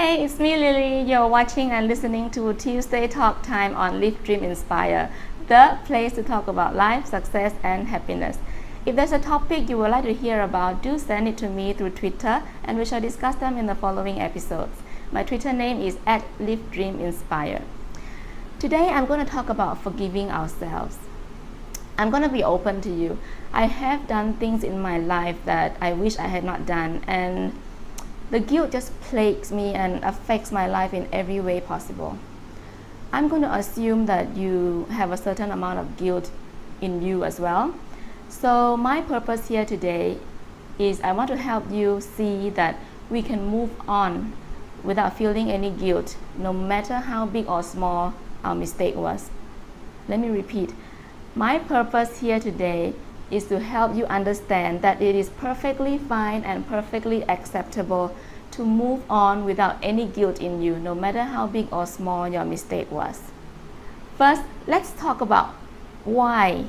Hey, it's me Lily. You're watching and listening to Tuesday Talk Time on Live Dream Inspire, the place to talk about life, success, and happiness. If there's a topic you would like to hear about, do send it to me through Twitter and we shall discuss them in the following episodes. My Twitter name is @LiveDreamInspire. Today I'm going to talk about forgiving ourselves. I'm going to be open to you. I have done things in my life that I wish I had not done, and the guilt just plagues me and affects my life in every way possible. I'm going to assume that you have a certain amount of guilt in you as well. So my purpose here today is I want to help you see that we can move on without feeling any guilt, no matter how big or small our mistake was. Let me repeat. My purpose here today is to help you understand that it is perfectly fine and perfectly acceptable to move on without any guilt in you, no matter how big or small your mistake was. First, let's talk about why.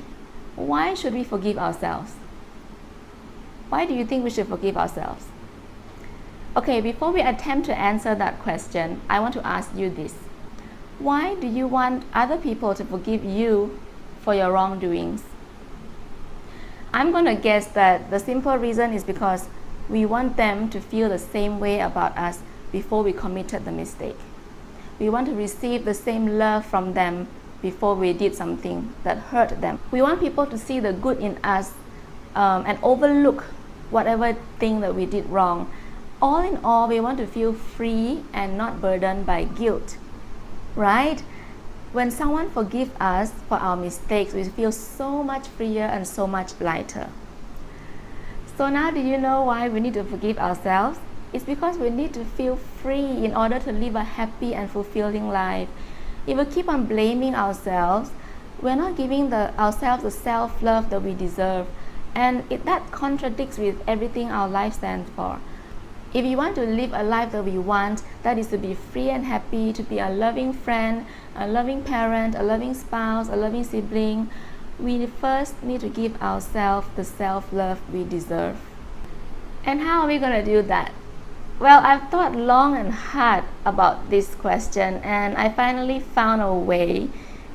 Why should we forgive ourselves? Why do you think we should forgive ourselves? Okay, before we attempt to answer that question, I want to ask you this. Why do you want other people to forgive you for your wrongdoings? I'm going to guess that the simple reason is because we want them to feel the same way about us before we committed the mistake. We want to receive the same love from them before we did something that hurt them. We want people to see the good in us and overlook whatever thing that we did wrong. All in all, we want to feel free and not burdened by guilt, right? When someone forgives us for our mistakes, we feel so much freer and so much lighter. So now do you know why we need to forgive ourselves? It's because we need to feel free in order to live a happy and fulfilling life. If we keep on blaming ourselves, we're not giving ourselves the self-love that we deserve. And that contradicts with everything our life stands for. If you want to live a life that we want, that is to be free and happy, to be a loving friend, a loving parent, a loving spouse, a loving sibling, we first need to give ourselves the self-love we deserve. And how are we going to do that? Well, I've thought long and hard about this question, and I finally found a way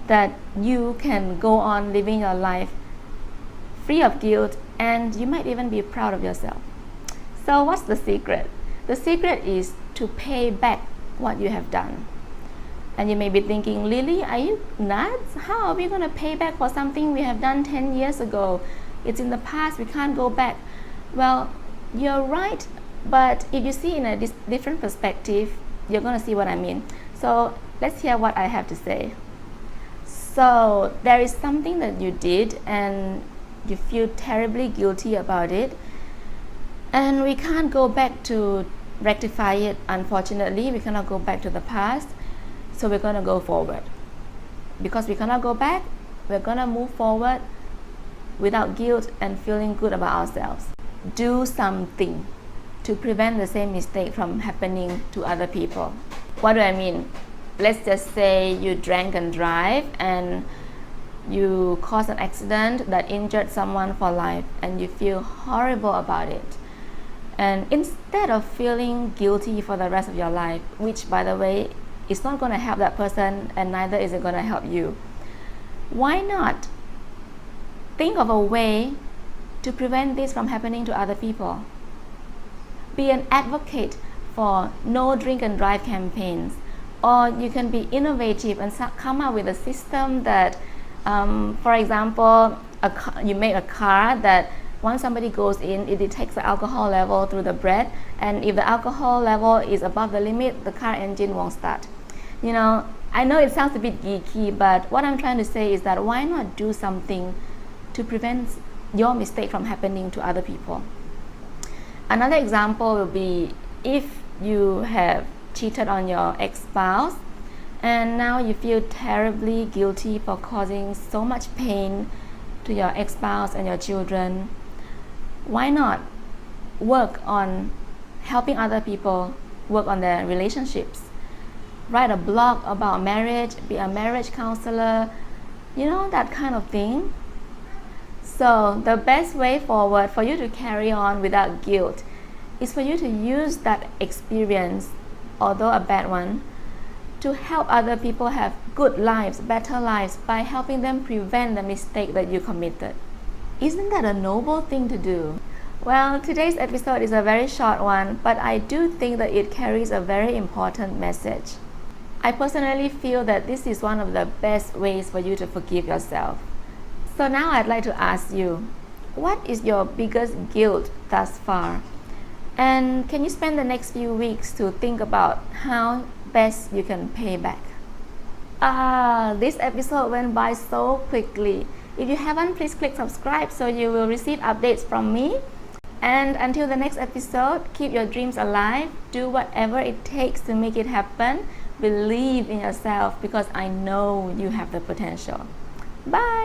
that you can go on living your life free of guilt, and you might even be proud of yourself. So what's the secret? The secret is to pay back what you have done. And you may be thinking, Lily, are you nuts? How are we going to pay back for something we have done 10 years ago? It's in the past, we can't go back. Well, you're right, but if you see in a different perspective, you're going to see what I mean. So let's hear what I have to say. So there is something that you did and you feel terribly guilty about it. And we can't go back to rectify it, unfortunately. We cannot go back to the past. So we're going to go forward. Because we cannot go back, we're going to move forward without guilt and feeling good about ourselves. Do something to prevent the same mistake from happening to other people. What do I mean? Let's just say you drank and drive and you caused an accident that injured someone for life and you feel horrible about it. And instead of feeling guilty for the rest of your life, which by the way, is not going to help that person and neither is it going to help you, why not think of a way to prevent this from happening to other people? Be an advocate for no drink and drive campaigns, or you can be innovative and come up with a system that, for example, you make a car that once somebody goes in, it detects the alcohol level through the breath, and if the alcohol level is above the limit, the car engine won't start. You know, I know it sounds a bit geeky, but what I'm trying to say is that why not do something to prevent your mistake from happening to other people? Another example will be if you have cheated on your ex-spouse and now you feel terribly guilty for causing so much pain to your ex-spouse and your children. Why not work on helping other people work on their relationships? Write a blog about marriage, be a marriage counselor, you know, that kind of thing. So the best way forward for you to carry on without guilt is for you to use that experience although a bad one, to help other people have good lives, better lives, by helping them prevent the mistake that you committed. Isn't that a noble thing to do? Well, today's episode is a very short one, but I do think that it carries a very important message. I personally feel that this is one of the best ways for you to forgive yourself. So now I'd like to ask you, what is your biggest guilt thus far? And can you spend the next few weeks to think about how best you can pay back? This episode went by so quickly. If you haven't, please click subscribe so you will receive updates from me. And until the next episode, keep your dreams alive. Do whatever it takes to make it happen. Believe in yourself because I know you have the potential. Bye!